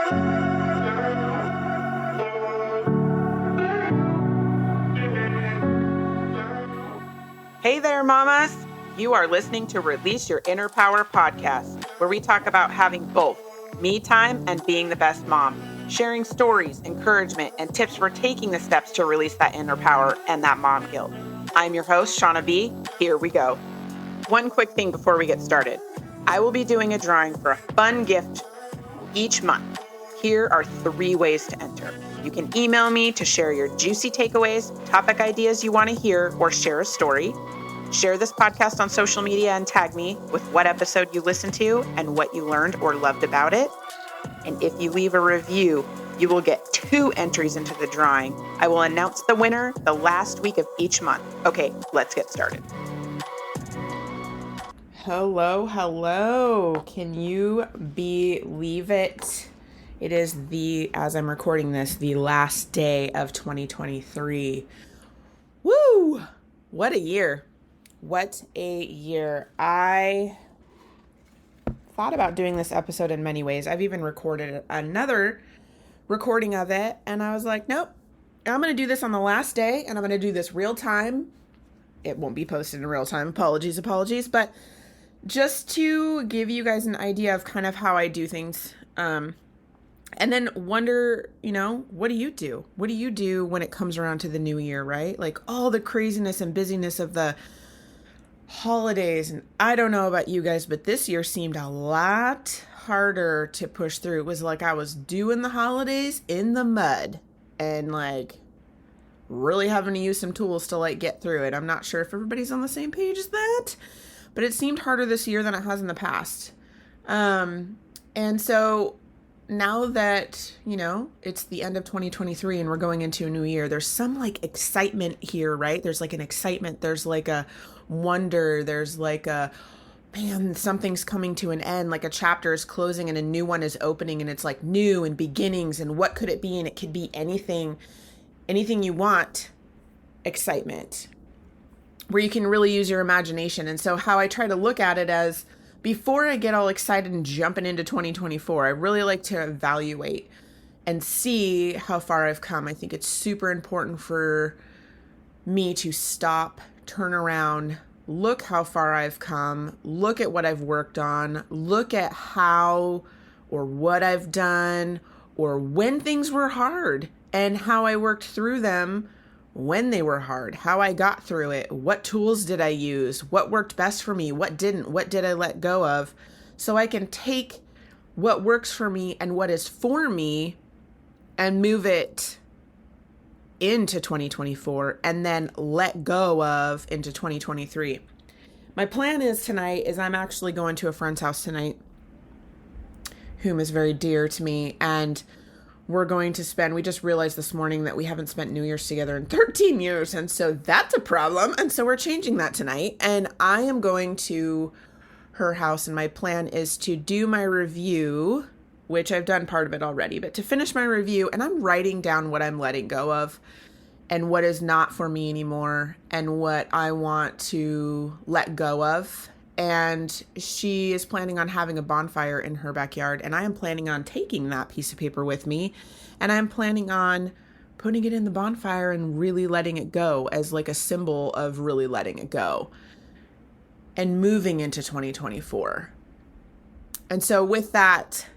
Hey there, mamas! You are listening to Release Your Inner Power podcast, where we talk about having both me time and being the best mom, sharing stories, encouragement, and tips for taking the steps to release that inner power and that mom guilt. I'm your host, Shauna B. Here we go. One quick thing before we get started. I will be doing a drawing for a fun gift each month. Here are 3 ways to enter. You can email me to share your juicy takeaways, topic ideas you want to hear, or share a story. Share this podcast on social media and tag me with what episode you listened to and what you learned or loved about it. And if you leave a review, you will get 2 entries into the drawing. I will announce the winner the last week of each month. Okay, let's get started. Hello. Can you believe it? It is as I'm recording this, the last day of 2023. Woo! What a year. What a year. I thought about doing this episode in many ways. I've even recorded another recording of it, and I was like, nope, I'm going to do this on the last day, and I'm going to do this real time. It won't be posted in real time. Apologies, but just to give you guys an idea of kind of how I do things, and then wonder, what do you do? What do you do when it comes around to the new year, right? Like all the craziness and busyness of the holidays. And I don't know about you guys, but this year seemed a lot harder to push through. It was like I was doing the holidays in the mud and really having to use some tools to get through it. I'm not sure if everybody's on the same page as that, but it seemed harder this year than it has in the past. And so now that, it's the end of 2023 and we're going into a new year, there's some excitement here, right? There's an excitement. There's a wonder. There's man, something's coming to an end. A chapter is closing and a new one is opening, and it's new and beginnings. And what could it be? And it could be anything you want. Excitement, where you can really use your imagination. And so how I try to look at it as, before I get all excited and jumping into 2024, I really like to evaluate and see how far I've come. I think it's super important for me to stop, turn around, look how far I've come, look at what I've worked on, look at how or what I've done or when things were hard and how I worked through them when they were hard, how I got through it, what tools did I use, what worked best for me, what didn't, what did I let go of, so I can take what works for me and what is for me and move it into 2024 and then let go of into 2023. My plan tonight is I'm actually going to a friend's house tonight, whom is very dear to me, and we're going to we just realized this morning that we haven't spent New Year's together in 13 years. And so that's a problem. And so we're changing that tonight. And I am going to her house. And my plan is to do my review, which I've done part of it already, but to finish my review. And I'm writing down what I'm letting go of and what is not for me anymore and what I want to let go of. And she is planning on having a bonfire in her backyard. And I am planning on taking that piece of paper with me. And I'm planning on putting it in the bonfire and really letting it go as a symbol of really letting it go and moving into 2024. And so with that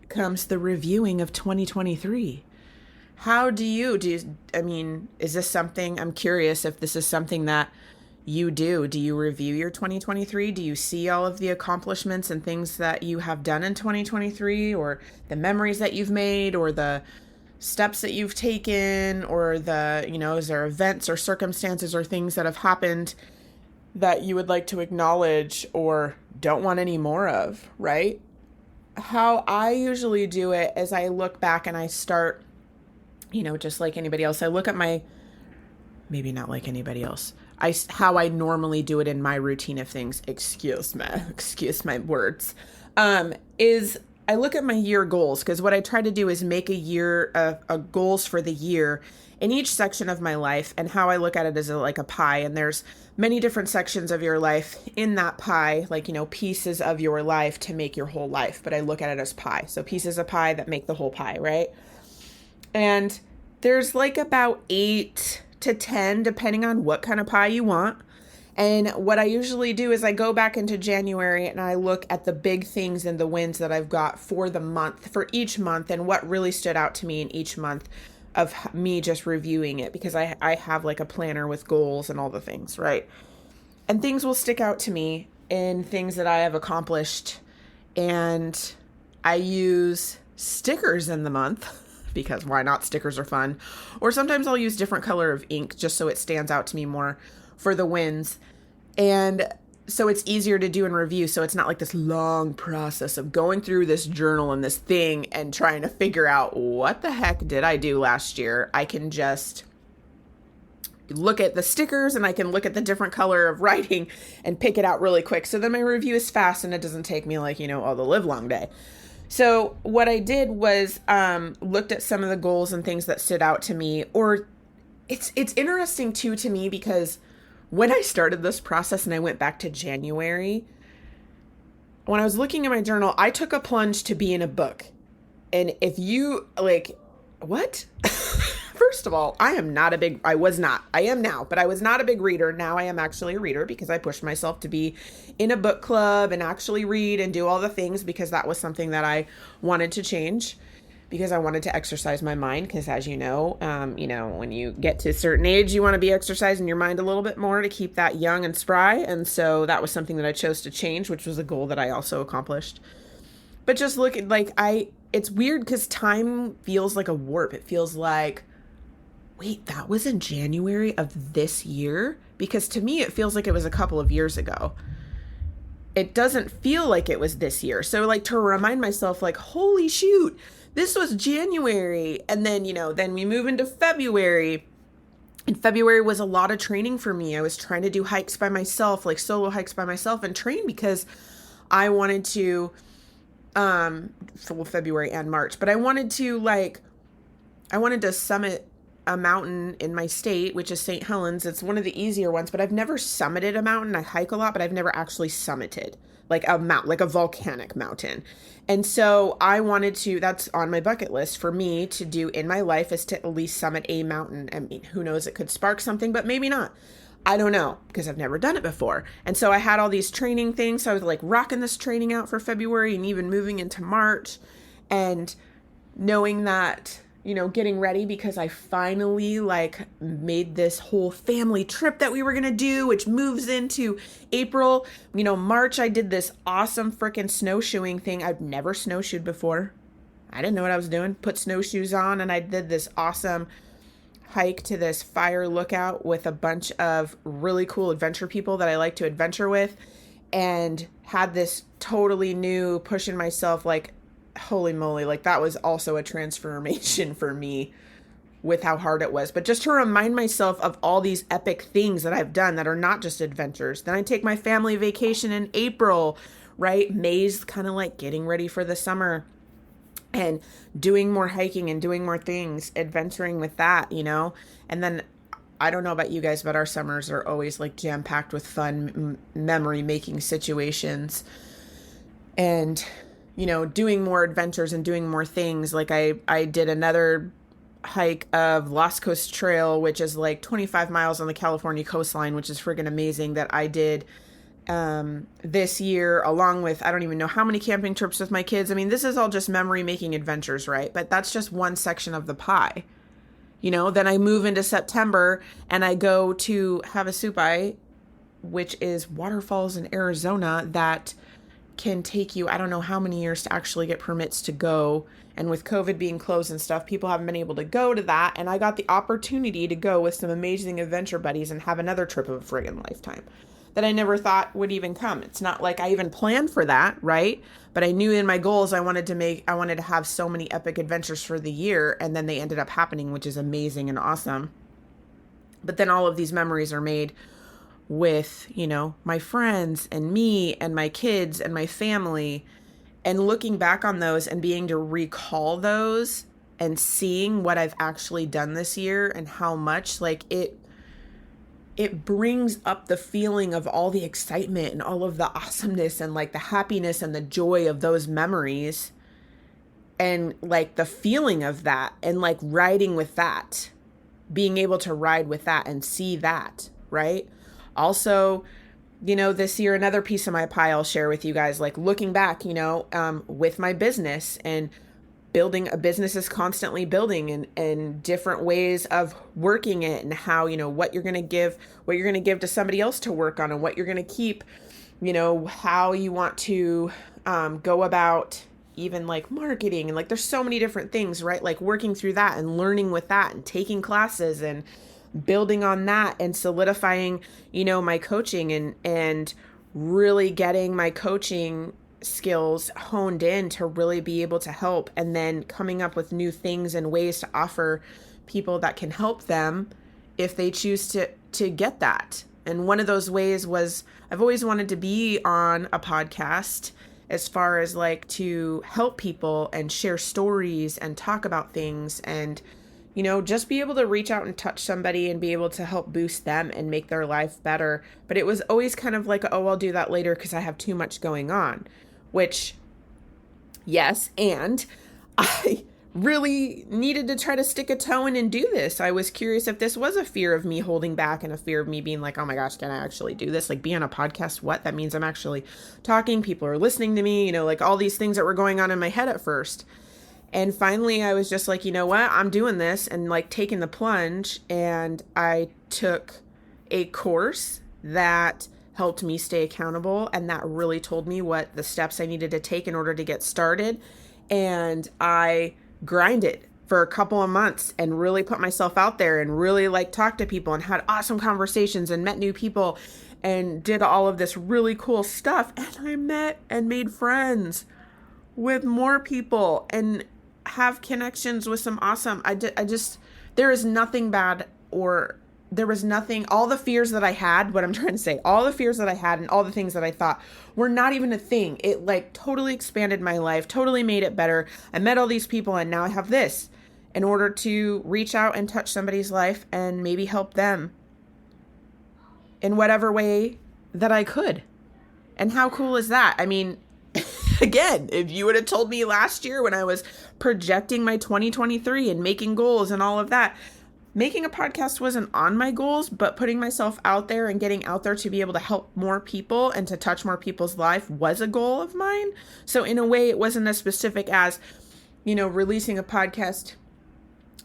comes the reviewing of 2023. How do you, is this something, I'm curious if this is something that you do. Do you review your 2023? Do you see all of the accomplishments and things that you have done in 2023, or the memories that you've made, or the steps that you've taken, or is there events or circumstances or things that have happened that you would like to acknowledge or don't want any more of, right? How I usually do it is I look back and I start, just like anybody else. I look at maybe not like anybody else. How I normally do it in my routine of things, excuse my words, is I look at my year goals, because what I try to do is make a year a goals for the year in each section of my life, and how I look at it is like a pie, and there's many different sections of your life in that pie, like, pieces of your life to make your whole life, but I look at it as pie. So pieces of pie that make the whole pie, right? And there's like about 8 to 10 depending on what kind of pie you want. And what I usually do is I go back into January and I look at the big things and the wins that I've got for the month, for each month, and what really stood out to me in each month of me just reviewing it, because I have like a planner with goals and all the things, right? And things will stick out to me in things that I have accomplished. And I use stickers in the month because why not? Stickers are fun. Or sometimes I'll use different color of ink just so it stands out to me more for the wins. And so it's easier to do and review. So it's not like this long process of going through this journal and this thing and trying to figure out what the heck did I do last year. I can just look at the stickers and I can look at the different color of writing and pick it out really quick. So then my review is fast and it doesn't take me like, all the live long day. So what I did was looked at some of the goals and things that stood out to me. Or it's interesting too to me, because when I started this process and I went back to January, when I was looking at my journal, I took a plunge to be in a book. And if you what? First of all, I am not a big, I was not, I am now, but I was not a big reader. Now I am actually a reader because I pushed myself to be in a book club and actually read and do all the things, because that was something that I wanted to change, because I wanted to exercise my mind. Because as you know, when you get to a certain age, you want to be exercising your mind a little bit more to keep that young and spry. And so that was something that I chose to change, which was a goal that I also accomplished. But just look at it's weird because time feels like a warp. It feels like, wait, that was in January of this year? Because to me, it feels like it was a couple of years ago. It doesn't feel like it was this year. So to remind myself, holy shoot, this was January. And then, then we move into February. And February was a lot of training for me. I was trying to do hikes by myself, solo hikes by myself, and train because I wanted to, February and March, but I wanted to summit a mountain in my state, which is St. Helens. It's one of the easier ones, but I've never summited a mountain. I hike a lot, but I've never actually summited a volcanic mountain. And so I wanted to, that's on my bucket list for me to do in my life, is to at least summit a mountain. I mean, who knows, it could spark something, but maybe not. I don't know, because I've never done it before. And so I had all these training things. So I was rocking this training out for February and even moving into March, and knowing that, getting ready, because I finally made this whole family trip that we were going to do, which moves into April. March, I did this awesome freaking snowshoeing thing. I've never snowshoed before. I didn't know what I was doing. Put snowshoes on, and I did this awesome hike to this fire lookout with a bunch of really cool adventure people that I like to adventure with, and had this totally new pushing myself, holy moly, that was also a transformation for me with how hard it was. But just to remind myself of all these epic things that I've done that are not just adventures. Then I take my family vacation in April, right? May's kind of getting ready for the summer and doing more hiking and doing more things, adventuring with that, And then I don't know about you guys, but our summers are always jam-packed with fun memory making situations. And doing more adventures and doing more things. I did another hike of Lost Coast Trail, which is 25 miles on the California coastline, which is friggin' amazing, that I did this year, along with, I don't even know how many camping trips with my kids. I mean, this is all just memory making adventures, right? But that's just one section of the pie. Then I move into September and I go to Havasupai, which is waterfalls in Arizona that can take you, I don't know how many years to actually get permits to go. And with COVID being closed and stuff, people haven't been able to go to that. And I got the opportunity to go with some amazing adventure buddies and have another trip of a friggin' lifetime that I never thought would even come. It's not like I even planned for that, right? But I knew in my goals I wanted to have so many epic adventures for the year, and then they ended up happening, which is amazing and awesome. But then all of these memories are made with, my friends and me and my kids and my family. And looking back on those and being to recall those and seeing what I've actually done this year and how much, like, it brings up the feeling of all the excitement and all of the awesomeness and like the happiness and the joy of those memories, and like the feeling of that, and like riding with that, being able to ride with that and see that, right? Also, this year, another piece of my pie I'll share with you guys, like looking back, with my business, and building a business is constantly building, and different ways of working it, and how, what you're going to give to somebody else to work on, and what you're going to keep, how you want to go about even like marketing, and like there's so many different things, right? Like working through that and learning with that and taking classes and building on that and solidifying, my coaching, and really getting my coaching skills honed in to really be able to help, and then coming up with new things and ways to offer people that can help them if they choose to get that. And one of those ways was, I've always wanted to be on a podcast, as far as like to help people and share stories and talk about things, and just be able to reach out and touch somebody and be able to help boost them and make their life better. But it was always kind of like, oh, I'll do that later because I have too much going on, which, yes, and I really needed to try to stick a toe in and do this. I was curious if this was a fear of me holding back, and a fear of me being like, oh my gosh, can I actually do this? Like, be on a podcast? What? That means I'm actually talking. People are listening to me, like all these things that were going on in my head at first. And finally, I was just like, you know what? I'm doing this, and like taking the plunge. And I took a course that helped me stay accountable, and that really told me what the steps I needed to take in order to get started. And I grinded for a couple of months and really put myself out there and really like talked to people and had awesome conversations and met new people and did all of this really cool stuff. And I met and made friends with more people and have connections with some awesome, there is nothing bad, or there was nothing, all the fears that I had, what I'm trying to say, all the fears that I had and all the things that I thought were not even a thing. It like totally expanded my life, totally made it better. I met all these people, and now I have this in order to reach out and touch somebody's life and maybe help them in whatever way that I could. And how cool is that? I mean, again, if you would have told me last year when I was projecting my 2023 and making goals and all of that, making a podcast wasn't on my goals, but putting myself out there and getting out there to be able to help more people and to touch more people's life was a goal of mine. So in a way, it wasn't as specific as, releasing a podcast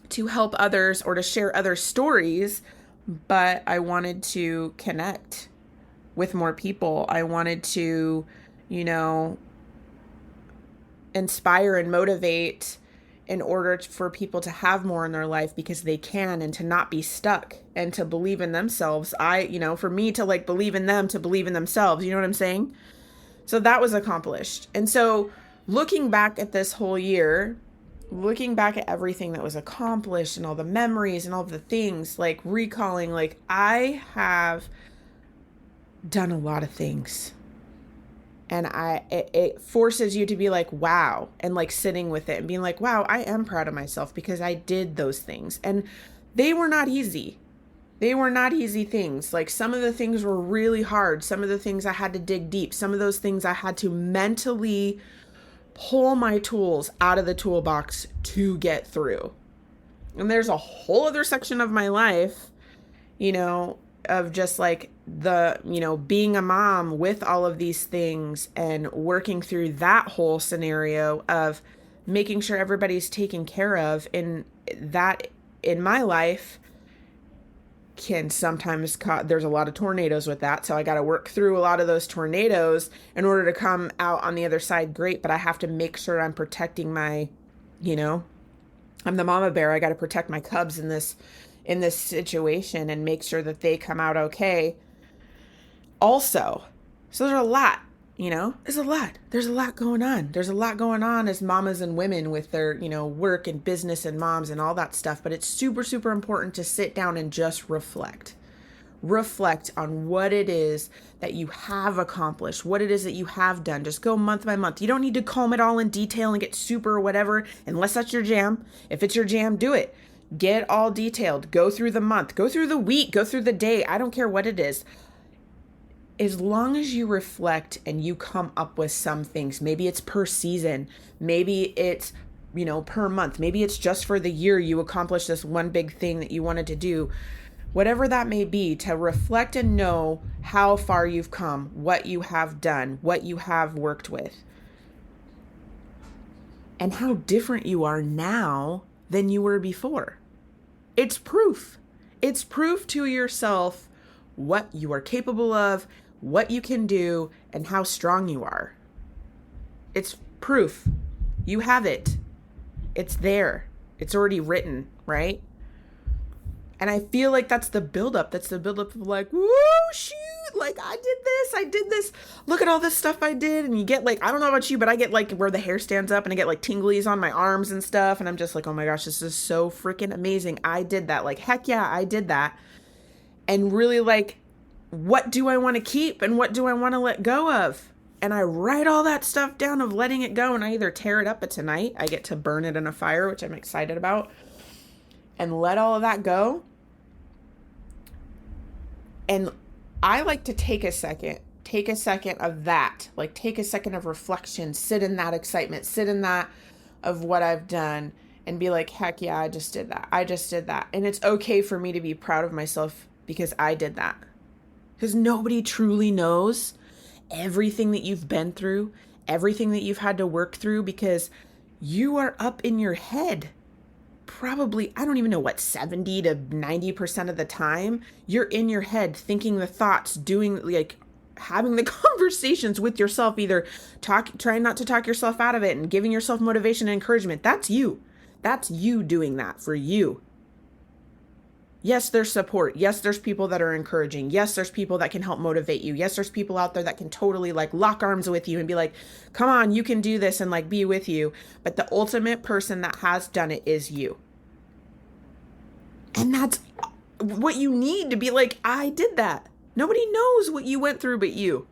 to help others or to share other stories, but I wanted to connect with more people. I wanted to, inspire and motivate in order for people to have more in their life because they can, and to not be stuck, and to believe in themselves. For me to like believe in them, to believe in themselves, you know what I'm saying? So that was accomplished. And so looking back at this whole year, looking back at everything that was accomplished and all the memories and all of the things, like recalling, like I have done a lot of things. And it forces you to be like, wow, and like sitting with it and being like, wow, I am proud of myself because I did those things. And they were not easy. They were not easy things. Like some of the things were really hard. Some of the things I had to dig deep. Some of those things I had to mentally pull my tools out of the toolbox to get through. And there's a whole other section of my life, of just like the, being a mom with all of these things and working through that whole scenario of making sure everybody's taken care of. And that in my life can sometimes there's a lot of tornadoes with that. So I got to work through a lot of those tornadoes in order to come out on the other side great. But I have to make sure I'm protecting my, I'm the mama bear. I got to protect my cubs in this situation and make sure that they come out okay also. So there's a lot, there's a lot going on. There's a lot going on as mamas and women with their, work and business and moms and all that stuff. But it's super, super important to sit down and just reflect reflect on what it is that you have accomplished, what it is that you have done. Just go month by month. You don't need to comb it all in detail and get super or whatever, unless that's your jam. If it's your jam, do it. Get all detailed. Go through the month, go through the week, go through the day. I don't care what it is. As long as you reflect and you come up with some things, maybe it's per season, maybe it's, per month, maybe it's just for the year you accomplished this one big thing that you wanted to do. Whatever that may be, to reflect and know how far you've come, what you have done, what you have worked with, and how different you are now than you were before. It's proof. It's proof to yourself what you are capable of, what you can do, and how strong you are. It's proof. You have it. It's there. It's already written, right? And I feel like that's the buildup. That's the buildup of like, woo, shoot, like I did this. Look at all this stuff I did. And you get like, I don't know about you, but I get like where the hair stands up and I get like tinglies on my arms and stuff. And I'm just like, oh my gosh, this is so freaking amazing. I did that. Like, heck yeah, I did that. And really like, what do I want to keep and what do I want to let go of? And I write all that stuff down of letting it go. And I either tear it up, but tonight I get to burn it in a fire, which I'm excited about, and let all of that go. And I like to take a second of that, like take a second of reflection, sit in that excitement, sit in that of what I've done and be like, heck yeah, I just did that. And it's okay for me to be proud of myself because I did that. Because nobody truly knows everything that you've been through, everything that you've had to work through, because you are up in your head. Probably, I don't even know what, 70 to 90% of the time, you're in your head thinking the thoughts, doing like having the conversations with yourself, either trying not to talk yourself out of it and giving yourself motivation and encouragement. That's you. That's you doing that for you. Yes, there's support. Yes, there's people that are encouraging. Yes, there's people that can help motivate you. Yes, there's people out there that can totally like lock arms with you and be like, come on, you can do this, and like be with you. But the ultimate person that has done it is you. And that's what you need to be like, I did that. Nobody knows what you went through but you.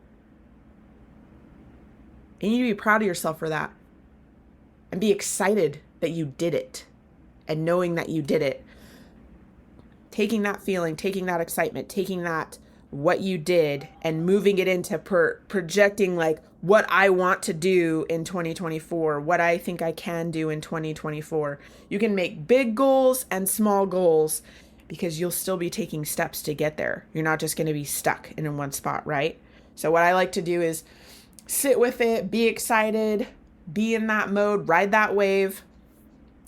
And you need to be proud of yourself for that. And be excited that you did it. And knowing that you did it. Taking that feeling, taking that excitement, taking that what you did and moving it into projecting like what I want to do in 2024, what I think I can do in 2024. You can make big goals and small goals because you'll still be taking steps to get there. You're not just going to be stuck in one spot, right? So what I like to do is sit with it, be excited, be in that mode, ride that wave,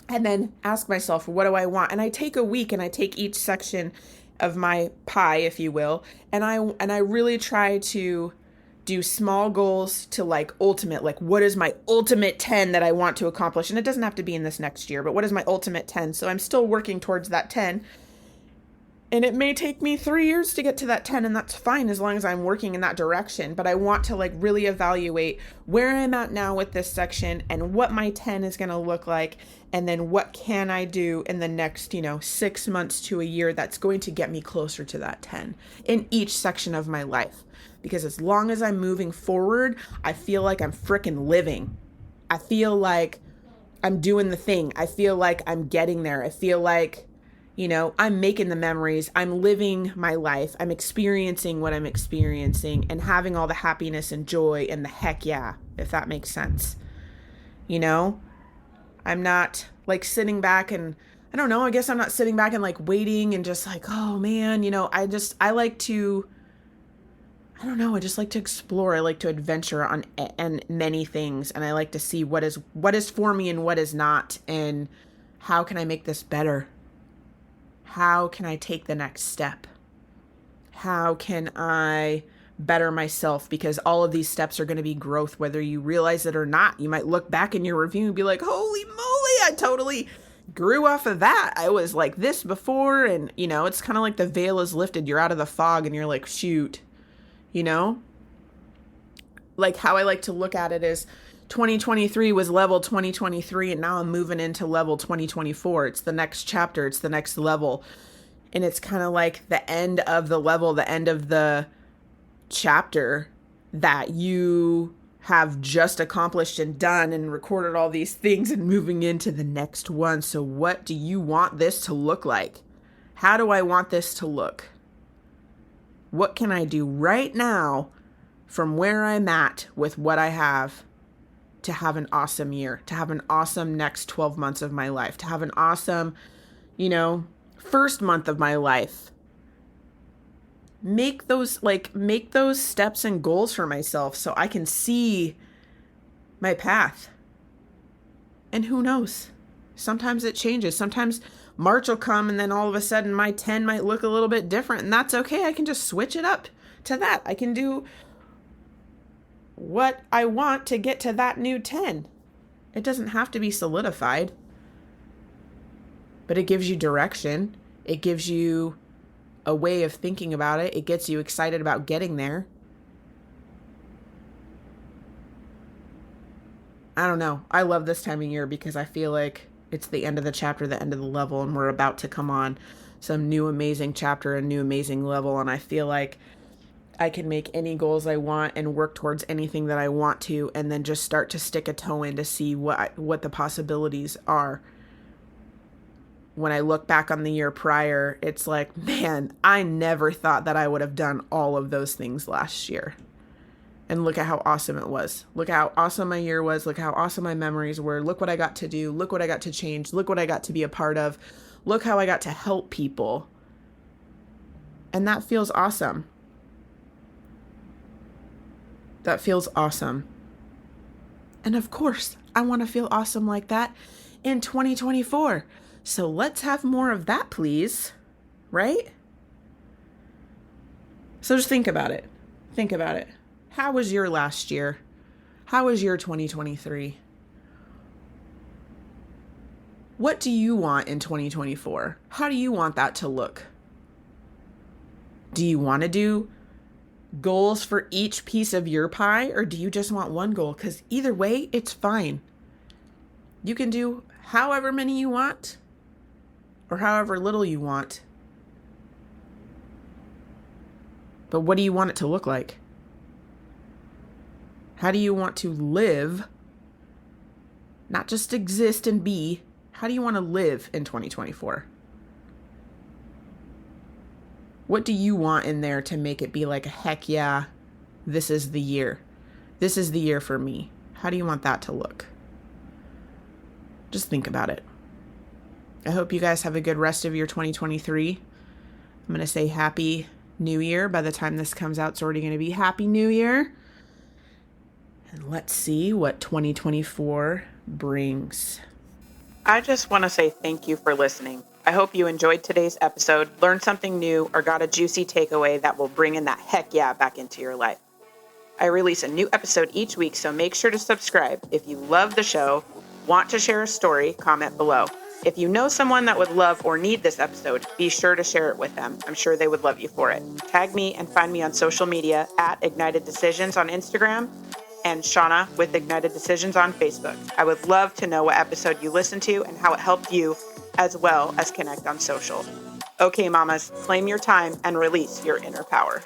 and then ask myself, what do I want? And I take a week and I take each section of my pie, if you will, and I really try to do small goals to like ultimate, like what is my ultimate 10 that I want to accomplish? And it doesn't have to be in this next year, but what is my ultimate 10? So I'm still working towards that 10. And it may take me 3 years to get to that 10, and that's fine as long as I'm working in that direction. But I want to like really evaluate where I'm at now with this section and what my 10 is going to look like. And then what can I do in the next, 6 months to a year that's going to get me closer to that 10 in each section of my life. Because as long as I'm moving forward, I feel like I'm freaking living. I feel like I'm doing the thing. I feel like I'm getting there. I feel like, I'm making the memories. I'm living my life. I'm experiencing what I'm experiencing and having all the happiness and joy and the heck yeah, if that makes sense. I'm not like sitting back and I don't know, I guess I'm not sitting back and like waiting and just like, oh man, I just like to explore. I like to adventure on many things. And I like to see what is for me and what is not. And how can I make this better? How can I take the next step? How can I better myself? Because all of these steps are going to be growth, whether you realize it or not. You might look back in your review and be like, holy moly, I totally grew off of that. I was like this before. And, it's kind of like the veil is lifted. You're out of the fog and you're like, shoot, like how I like to look at it is 2023 was level 2023. And now I'm moving into level 2024. It's the next chapter. It's the next level. And it's kind of like the end of the level, the end of the chapter that you have just accomplished and done and recorded all these things and moving into the next one. So what do you want this to look like? How do I want this to look? What can I do right now from where I'm at with what I have to have an awesome year, to have an awesome next 12 months of my life, to have an awesome, first month of my life? Make those steps and goals for myself so I can see my path. And who knows? Sometimes it changes. Sometimes March will come and then all of a sudden my 10 might look a little bit different, and that's okay. I can just switch it up to that. I can do what I want to get to that new 10. It doesn't have to be solidified, but it gives you direction. It gives you a way of thinking about it. It gets you excited about getting there. I don't know. I love this time of year because I feel like it's the end of the chapter, the end of the level, and we're about to come on some new amazing chapter, a new amazing level. And I feel like I can make any goals I want and work towards anything that I want to, and then just start to stick a toe in to see what the possibilities are. When I look back on the year prior, it's like, man, I never thought that I would have done all of those things last year. And look at how awesome it was. Look how awesome my year was. Look how awesome my memories were. Look what I got to do. Look what I got to change. Look what I got to be a part of. Look how I got to help people. And that feels awesome. That feels awesome. And of course, I want to feel awesome like that in 2024. So let's have more of that, please. Right? So just think about it. Think about it. How was your last year? How was your 2023? What do you want in 2024? How do you want that to look? Do you want to do goals for each piece of your pie, or do you just want one goal? Because either way, it's fine. You can do however many you want or however little you want. But what do you want it to look like? How do you want to live? Not just exist and be. How do you want to live in 2024? What do you want in there to make it be like, heck yeah, this is the year. This is the year for me. How do you want that to look? Just think about it. I hope you guys have a good rest of your 2023. I'm going to say Happy New Year. By the time this comes out, it's already going to be Happy New Year. And let's see what 2024 brings. I just want to say thank you for listening. I hope you enjoyed today's episode, learned something new, or got a juicy takeaway that will bring in that heck yeah back into your life. I release a new episode each week, so make sure to subscribe. If you love the show, want to share a story, comment below. If you know someone that would love or need this episode, be sure to share it with them. I'm sure they would love you for it. Tag me and find me on social media at Ignited Decisions on Instagram and Shauna with Ignited Decisions on Facebook. I would love to know what episode you listened to and how it helped you, as well as connect on social. Okay, mamas, claim your time and release your inner power.